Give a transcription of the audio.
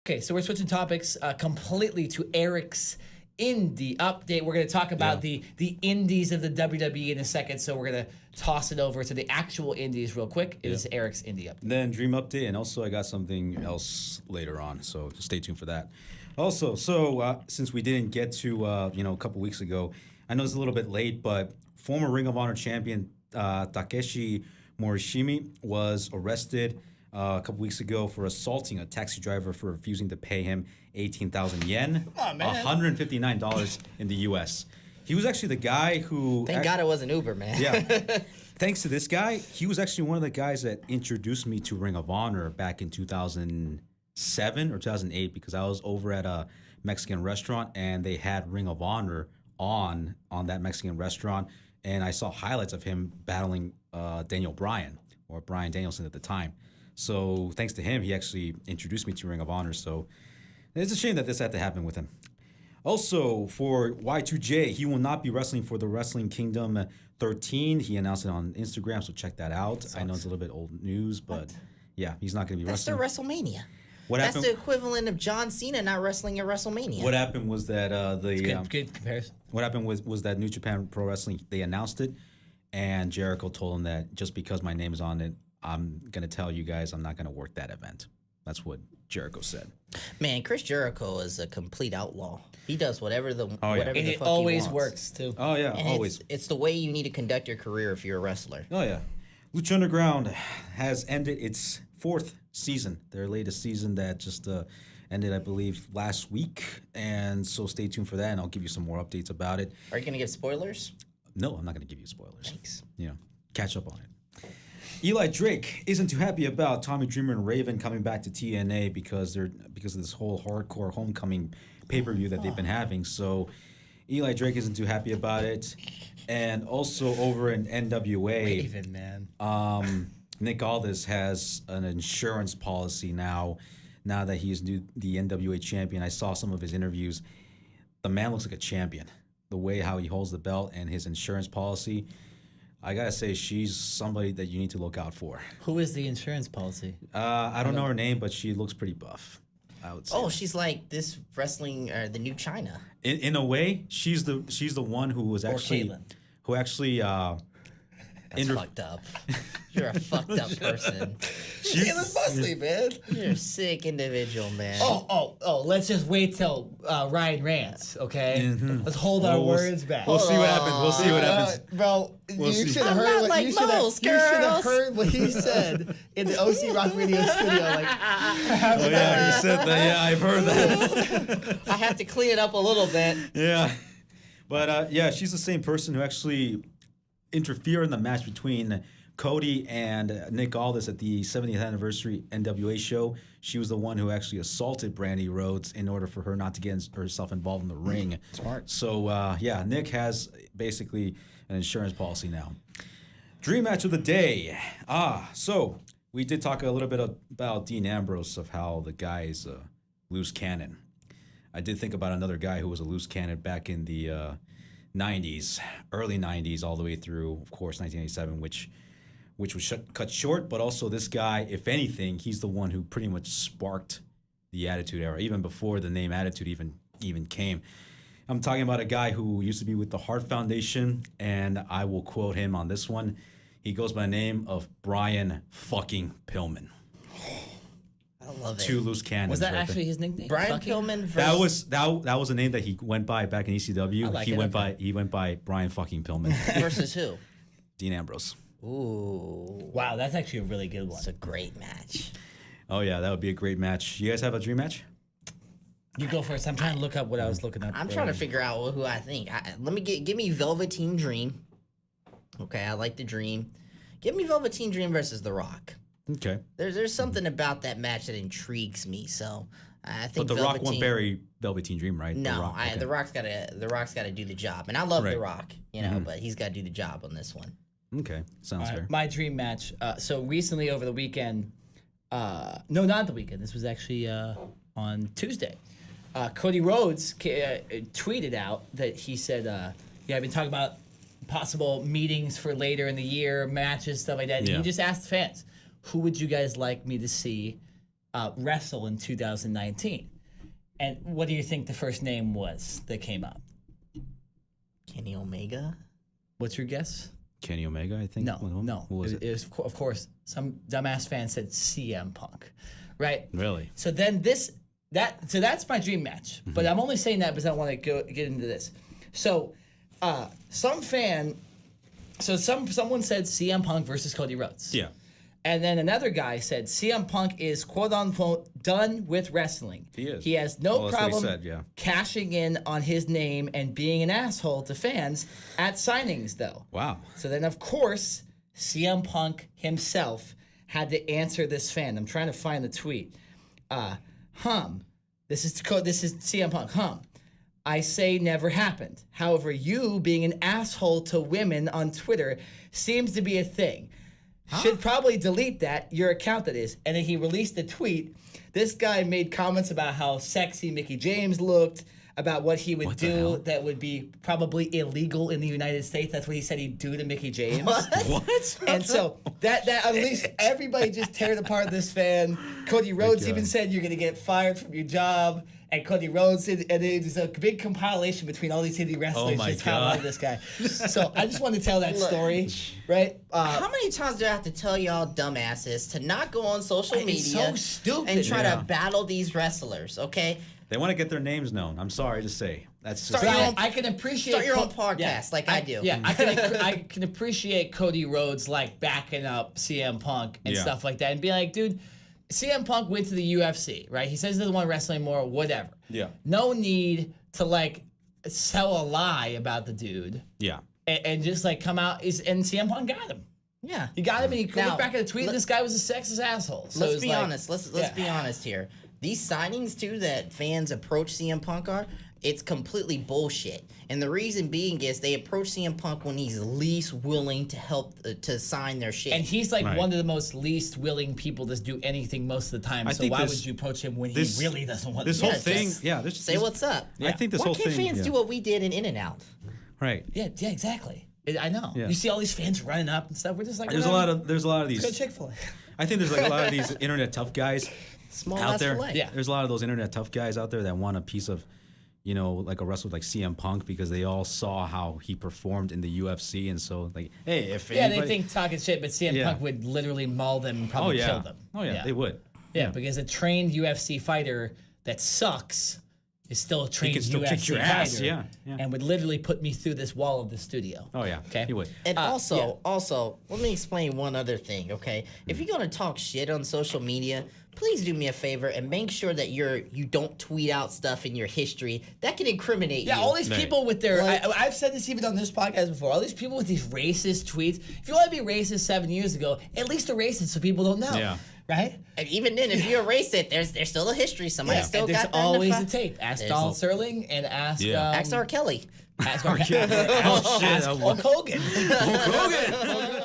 Okay, so we're switching topics completely to Eric's Indy update. We're going to talk about the indies of the WWE in a second, so we're going to toss it over to the actual indies real quick. It is Eric's Indy update. Then Dream update, and also I got something else later on, so stay tuned for that. Also, since we didn't get to a couple weeks ago, I know it's a little bit late, but former Ring of Honor champion Takeshi Morishima was arrested a couple weeks ago for assaulting a taxi driver for refusing to pay him 18,000 yen, $159 in the U.S. He was actually the guy who... Thank God it wasn't Uber, man. Yeah. Thanks to this guy, he was actually one of the guys that introduced me to Ring of Honor back in 2007 or 2008 because I was over at a Mexican restaurant and they had Ring of Honor on that Mexican restaurant, and I saw highlights of him battling Daniel Bryan, or Bryan Danielson at the time. So thanks to him, he actually introduced me to Ring of Honor. So it's a shame that this had to happen with him. Also, for Y2J, he will not be wrestling for the Wrestling Kingdom 13. He announced it on Instagram, so check that out. I know it's a little bit old news, but yeah, he's not going to be wrestling. That's the WrestleMania. What That's happened? the equivalent of John Cena not wrestling at WrestleMania. What happened was that Good comparison. What happened was that New Japan Pro Wrestling, they announced it, and Jericho told him that just because my name is on it, I'm going to tell you guys I'm not going to work that event. That's what Jericho said. Man, Chris Jericho is a complete outlaw. He does whatever the whatever And the it fuck always he wants. works, too. Oh, yeah, And always. It's the way you need to conduct your career if you're a wrestler. Oh, yeah. Lucha Underground has ended its 4th season, their latest season that just ended, I believe, last week. And so stay tuned for that, and I'll give you some more updates about it. Are you going to give spoilers? No, I'm not going to give you spoilers. Thanks. Catch up on it. Eli Drake isn't too happy about Tommy Dreamer and Raven coming back to TNA because of this whole hardcore homecoming pay-per-view that they've been having. So Eli Drake isn't too happy about it. And also over in NWA, Raven, man. Nick Aldis has an insurance policy now that he's the NWA champion. I saw some of his interviews. The man looks like a champion. The way how he holds the belt and his insurance policy, I gotta say, she's somebody that you need to look out for. Who is the insurance policy? I don't know her name, but she looks pretty buff, I would say. Oh, she's like this wrestling, the new China. In a way, she's the one who was actually That's fucked up. You're a fucked up person. Caitlin Busley, man. You're a sick individual, man. Oh, let's just wait till Ryan rants, okay? Mm-hmm. Let's hold our words back. We'll see what happens. We'll see what happens. Bro, We'll you see. should have I'm heard not what like you should have. most You should have girls. heard what he said in the OC Rock Radio studio. Like, Oh yeah, you said that. Yeah, I've heard that. I have to clean it up a little bit. Yeah, but yeah, she's the same person who actually interfered in the match between Cody and Nick Aldis at the 70th anniversary NWA show. She was the one who actually assaulted Brandy Rhodes in order for her not to get herself involved in the ring. Smart. So yeah, Nick has basically an insurance policy now. Dream match of the day. So we did talk a little bit about Dean Ambrose, of how the guy is a loose cannon. I did think about another guy who was a loose cannon back in the 90s, early 90s, all the way through, of course, 1987, which was cut short. But also this guy, if anything, he's the one who pretty much sparked the Attitude Era, even before the name Attitude even came. I'm talking about a guy who used to be with the Hart Foundation, and I will quote him on this one. He goes by the name of Brian fucking Pillman. I love it. 2 loose cannons. was that right actually there. his nickname? Brian Fucking? Pillman versus That was a name that he went by back in ECW. I like he it, went okay. by Brian fucking Pillman. versus who? Dean Ambrose. Ooh, Wow, that's actually a really good one. it's a great match. Oh yeah, that would be a great match. You guys have a dream match? You go first. I'm trying to look up what I was looking up. I'm trying to figure out who I think. Give me Velveteen Dream. Okay, I like the Dream. Give me Velveteen Dream versus The Rock. Okay. There's something about that match that intrigues me. So I think. But The Rock won't bury Velveteen Dream, right? No, The Rock. Okay. The Rock's got to do the job, and I love Right. The Rock, but he's got to do the job on this one. Okay, sounds fair. My dream match. So recently over the weekend, no, not the weekend. This was actually on Tuesday. Cody Rhodes tweeted out that he said, "Yeah, I've been talking about possible meetings for later in the year, matches, stuff like that." And Yeah. he just asked fans, "Who would you guys like me to see wrestle in 2019. And what do you think the first name was that came up? Kenny Omega. What's your guess? Kenny Omega, I think. No. Who was it? It was, of course, some dumbass fan said CM Punk, right? Really? So then that's my dream match. But I'm only saying that because I want to get into this. So someone said CM Punk versus Cody Rhodes. Yeah. And then another guy said CM Punk is quote unquote done with wrestling. He is. He has no Well, that's what he problem said, yeah. cashing in on his name and being an asshole to fans at signings, though. Wow. So then, of course, CM Punk himself had to answer this fan. I'm trying to find the tweet. This is CM Punk. I say never happened. However, you being an asshole to women on Twitter seems to be a thing. Should probably delete that, your account that is. And then he released a tweet. This guy made comments about how sexy Mickey James looked, about what he would do that would be probably illegal in the United States. That's what he said he'd do to Mickey James. What? And so that unleashed everybody just tearing apart this fan. Cody Rhodes even said you're going to get fired from your job. And Cody Rhodes, and it's a big compilation between all these indie wrestlers my just God. highlighting this guy. So I just wanted to tell that story, right? How many times do I have to tell y'all dumbasses to not go on social media It's so stupid. and try Yeah. to battle these wrestlers, okay? They want to get their names known. I'm sorry to say. That's just Start your own- I can appreciate Start your own podcast like I do. Yeah, I can appreciate Cody Rhodes like backing up CM Punk and Yeah. stuff like that, and be like, dude, CM Punk went to the UFC, right? He says he doesn't want to wrestle anymore, whatever. Yeah. No need to like sell a lie about the dude Yeah. and just like come out. And CM Punk got him. Yeah. He got him, and he Now, looked back at the tweet. let- This guy was a sexist asshole. So Let's it's be like- honest. Let's yeah. be honest here. These signings too that fans approach CM Punk are, it's completely bullshit. And the reason being is they approach CM Punk when he's least willing to help to sign their shit. And he's like Right. one of the most least willing people to do anything most of the time. I So think why this- would you approach him when this- he really doesn't want This to? whole Yes, thing, yes. yeah. There's, Say what's up. I think this Why whole can't thing. fans yeah. do what we did in In-N-Out? Right. Yeah, exactly. I know. Yeah. You see all these fans running up and stuff. We're just like, There's a lot of these. Go Chick-fil-A. I think there's like a lot of these internet tough guys Small out ass there. fillet. Yeah. There's a lot of those internet tough guys out there that want a piece of, like a wrestler like CM Punk because they all saw how he performed in the UFC, and so like, hey, if Yeah, anybody, they think talking shit, but CM Yeah. Punk would literally maul them and oh probably yeah, kill them. oh yeah, they would. Yeah, because a trained UFC fighter that sucks is still a trained can still UFC kick your ass, fighter, yeah, yeah. and would literally put me through this wall of the studio. Oh yeah, Okay. he would. And yeah. also, let me explain one other thing, okay? If you're gonna talk shit on social media, please do me a favor and make sure that you don't tweet out stuff in your history that can incriminate Yeah, you. all these Right. people with their, Like- I've said this even on this podcast before, all these people with these racist tweets. If you want to be racist 7 years ago, at least erase it so people don't know. Yeah. Right? And even then, if you erase it, there's still a history. Somebody Yeah. still And there's got that in always the a tape. Ask There's Donald a- Sterling and ask Yeah. Ask R. Kelly. ask Oh, shit. Hulk Hogan. Hulk Hogan.